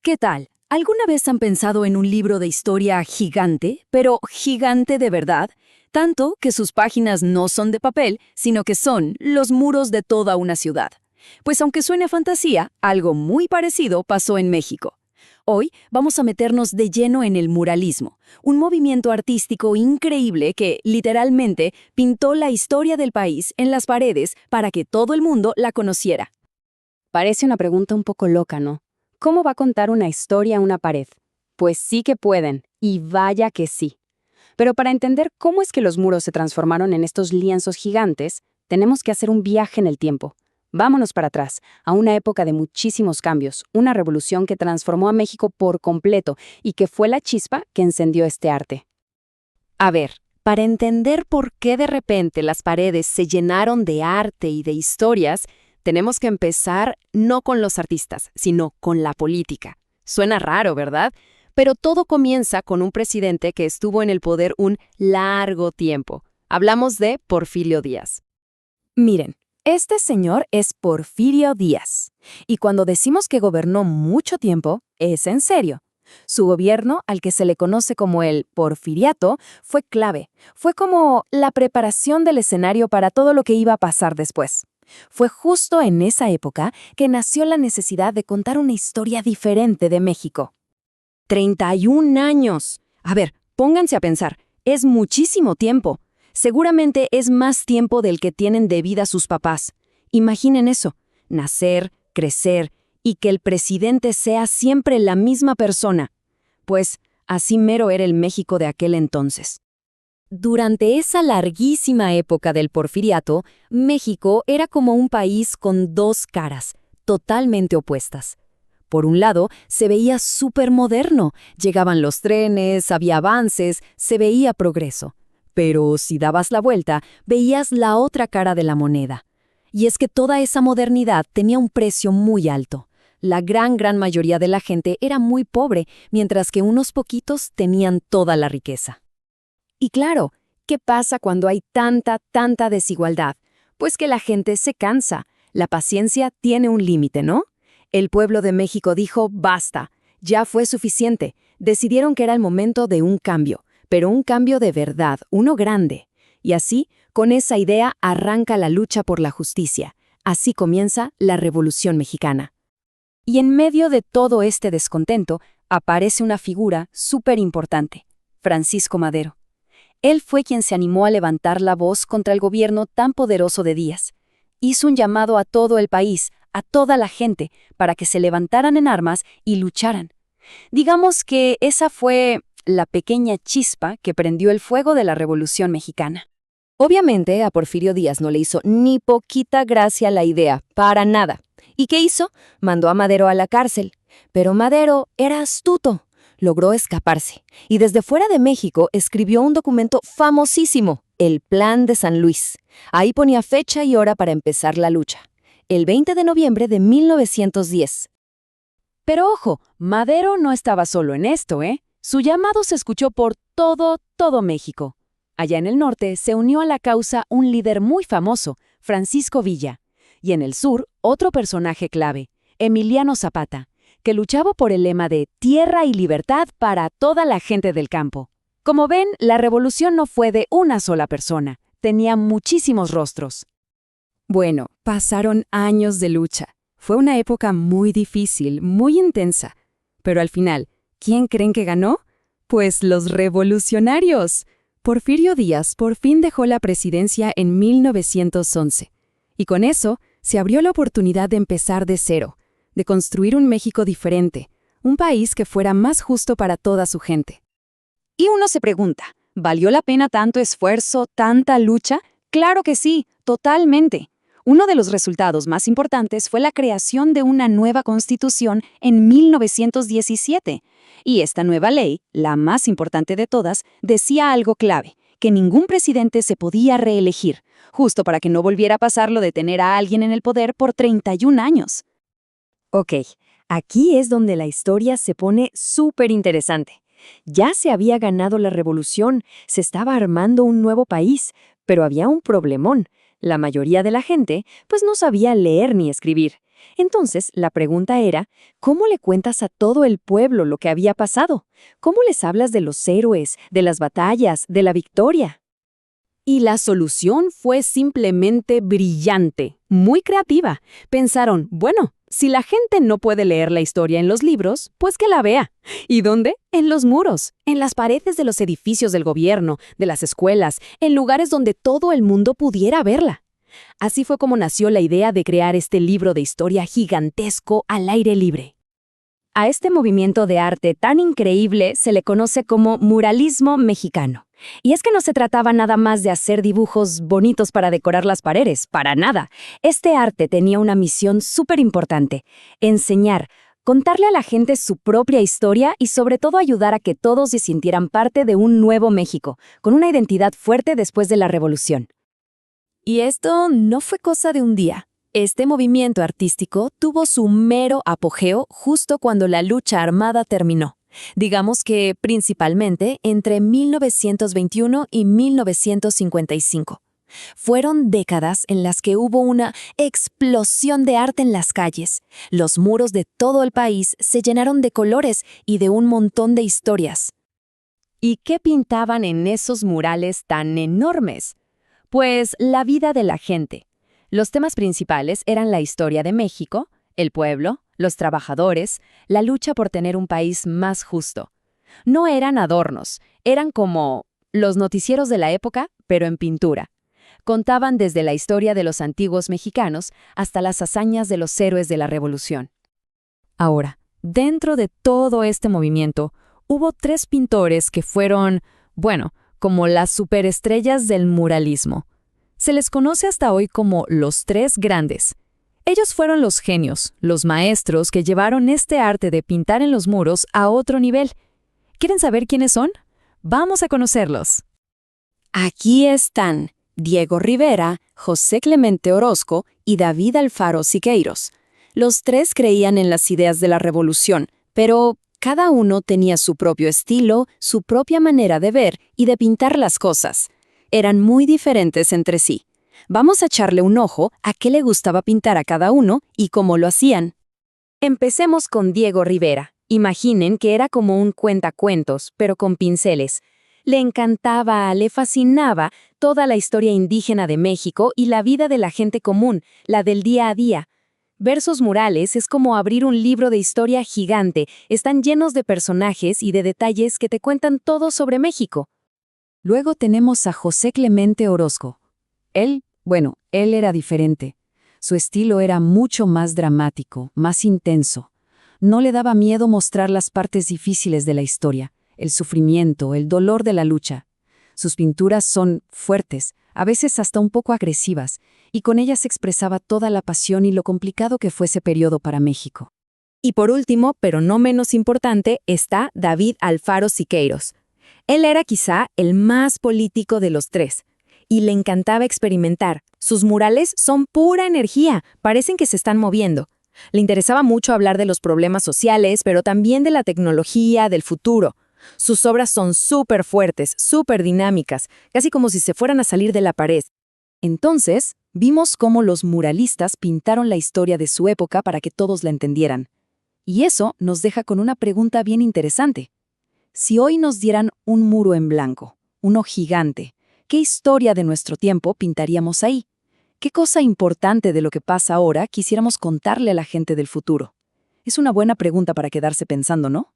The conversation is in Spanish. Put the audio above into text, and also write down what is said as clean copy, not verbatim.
¿Qué tal? ¿Alguna vez han pensado en un libro de historia gigante, pero gigante de verdad? Tanto que sus páginas no son de papel, sino que son los muros de toda una ciudad. Pues aunque suene a fantasía, algo muy parecido pasó en México. Hoy vamos a meternos de lleno en el muralismo, un movimiento artístico increíble que, literalmente, pintó la historia del país en las paredes para que todo el mundo la conociera. Parece una pregunta un poco loca, ¿no? ¿Cómo va a contar una historia una pared? Pues sí que pueden, y vaya que sí. Pero para entender cómo es que los muros se transformaron en estos lienzos gigantes, tenemos que hacer un viaje en el tiempo. Vámonos para atrás, a una época de muchísimos cambios, una revolución que transformó a México por completo y que fue la chispa que encendió este arte. A ver, para entender por qué de repente las paredes se llenaron de arte y de historias, tenemos que empezar no con los artistas, sino con la política. Suena raro, ¿verdad? Pero todo comienza con un presidente que estuvo en el poder un largo tiempo. Hablamos de Porfirio Díaz. Miren, este señor es Porfirio Díaz. Y cuando decimos que gobernó mucho tiempo, es en serio. Su gobierno, al que se le conoce como el Porfiriato, fue clave. Fue como la preparación del escenario para todo lo que iba a pasar después. Fue justo en esa época que nació la necesidad de contar una historia diferente de México. 31 años. A ver, pónganse a pensar, es muchísimo tiempo. Seguramente es más tiempo del que tienen de vida sus papás. Imaginen eso, nacer, crecer y que el presidente sea siempre la misma persona. Pues así mero era el México de aquel entonces. Durante esa larguísima época del Porfiriato, México era como un país con dos caras, totalmente opuestas. Por un lado, se veía súper moderno, llegaban los trenes, había avances, se veía progreso. Pero si dabas la vuelta, veías la otra cara de la moneda. Y es que toda esa modernidad tenía un precio muy alto. La gran mayoría de la gente era muy pobre, mientras que unos poquitos tenían toda la riqueza. Y claro, ¿qué pasa cuando hay tanta desigualdad? Pues que la gente se cansa. La paciencia tiene un límite, ¿no? El pueblo de México dijo, basta, ya fue suficiente. Decidieron que era el momento de un cambio, pero un cambio de verdad, uno grande. Y así, con esa idea, arranca la lucha por la justicia. Así comienza la Revolución Mexicana. Y en medio de todo este descontento, aparece una figura súper importante, Francisco Madero. Él fue quien se animó a levantar la voz contra el gobierno tan poderoso de Díaz. Hizo un llamado a todo el país, a toda la gente, para que se levantaran en armas y lucharan. Digamos que esa fue la pequeña chispa que prendió el fuego de la Revolución Mexicana. Obviamente, a Porfirio Díaz no le hizo ni poquita gracia la idea, para nada. ¿Y qué hizo? Mandó a Madero a la cárcel. Pero Madero era astuto. Logró escaparse y desde fuera de México escribió un documento famosísimo, el Plan de San Luis. Ahí ponía fecha y hora para empezar la lucha, el 20 de noviembre de 1910. Pero ojo, Madero no estaba solo en esto, ¿eh? Su llamado se escuchó por todo México. Allá en el norte se unió a la causa un líder muy famoso, Francisco Villa. Y en el sur, otro personaje clave, Emiliano Zapata, que luchaba por el lema de tierra y libertad para toda la gente del campo. Como ven, la revolución no fue de una sola persona, tenía muchísimos rostros. Bueno, pasaron años de lucha. Fue una época muy difícil, muy intensa. Pero al final, ¿quién creen que ganó? Pues los revolucionarios. Porfirio Díaz por fin dejó la presidencia en 1911. Y con eso, se abrió la oportunidad de empezar de cero, de construir un México diferente, un país que fuera más justo para toda su gente. Y uno se pregunta, ¿valió la pena tanto esfuerzo, tanta lucha? Claro que sí, totalmente. Uno de los resultados más importantes fue la creación de una nueva constitución en 1917. Y esta nueva ley, la más importante de todas, decía algo clave, que ningún presidente se podía reelegir, justo para que no volviera a pasar lo de tener a alguien en el poder por 31 años. Ok, aquí es donde la historia se pone súper interesante. Ya se había ganado la revolución, se estaba armando un nuevo país, pero había un problemón. La mayoría de la gente, pues no sabía leer ni escribir. Entonces, la pregunta era, ¿cómo le cuentas a todo el pueblo lo que había pasado? ¿Cómo les hablas de los héroes, de las batallas, de la victoria? Y la solución fue simplemente brillante, muy creativa. Pensaron, bueno, si la gente no puede leer la historia en los libros, pues que la vea. ¿Y dónde? En los muros, en las paredes de los edificios del gobierno, de las escuelas, en lugares donde todo el mundo pudiera verla. Así fue como nació la idea de crear este libro de historia gigantesco al aire libre. A este movimiento de arte tan increíble se le conoce como muralismo mexicano. Y es que no se trataba nada más de hacer dibujos bonitos para decorar las paredes, para nada. Este arte tenía una misión súper importante: enseñar, contarle a la gente su propia historia y sobre todo ayudar a que todos se sintieran parte de un nuevo México, con una identidad fuerte después de la Revolución. Y esto no fue cosa de un día. Este movimiento artístico tuvo su mero apogeo justo cuando la lucha armada terminó. Digamos que principalmente entre 1921 y 1955. Fueron décadas en las que hubo una explosión de arte en las calles. Los muros de todo el país se llenaron de colores y de un montón de historias. ¿Y qué pintaban en esos murales tan enormes? Pues la vida de la gente. Los temas principales eran la historia de México, el pueblo, los trabajadores, la lucha por tener un país más justo. No eran adornos, eran como los noticieros de la época, pero en pintura. Contaban desde la historia de los antiguos mexicanos hasta las hazañas de los héroes de la Revolución. Ahora, dentro de todo este movimiento, hubo 3 pintores que fueron, bueno, como las superestrellas del muralismo. Se les conoce hasta hoy como los 3 grandes. Ellos fueron los genios, los maestros que llevaron este arte de pintar en los muros a otro nivel. ¿Quieren saber quiénes son? Vamos a conocerlos. Aquí están Diego Rivera, José Clemente Orozco y David Alfaro Siqueiros. Los 3 creían en las ideas de la revolución, pero cada uno tenía su propio estilo, su propia manera de ver y de pintar las cosas. Eran muy diferentes entre sí. Vamos a echarle un ojo a qué le gustaba pintar a cada uno y cómo lo hacían. Empecemos con Diego Rivera. Imaginen que era como un cuentacuentos, pero con pinceles. Le encantaba, le fascinaba toda la historia indígena de México y la vida de la gente común, la del día a día. Ver sus murales es como abrir un libro de historia gigante. Están llenos de personajes y de detalles que te cuentan todo sobre México. Luego tenemos a José Clemente Orozco. Él era diferente. Su estilo era mucho más dramático, más intenso. No le daba miedo mostrar las partes difíciles de la historia, el sufrimiento, el dolor de la lucha. Sus pinturas son fuertes, a veces hasta un poco agresivas, y con ellas expresaba toda la pasión y lo complicado que fue ese periodo para México. Y por último, pero no menos importante, está David Alfaro Siqueiros. Él era quizá el más político de los 3, y le encantaba experimentar. Sus murales son pura energía, parecen que se están moviendo. Le interesaba mucho hablar de los problemas sociales, pero también de la tecnología, del futuro. Sus obras son súper fuertes, súper dinámicas, casi como si se fueran a salir de la pared. Entonces, vimos cómo los muralistas pintaron la historia de su época para que todos la entendieran. Y eso nos deja con una pregunta bien interesante. Si hoy nos dieran un muro en blanco, uno gigante, ¿qué historia de nuestro tiempo pintaríamos ahí? ¿Qué cosa importante de lo que pasa ahora quisiéramos contarle a la gente del futuro? Es una buena pregunta para quedarse pensando, ¿no?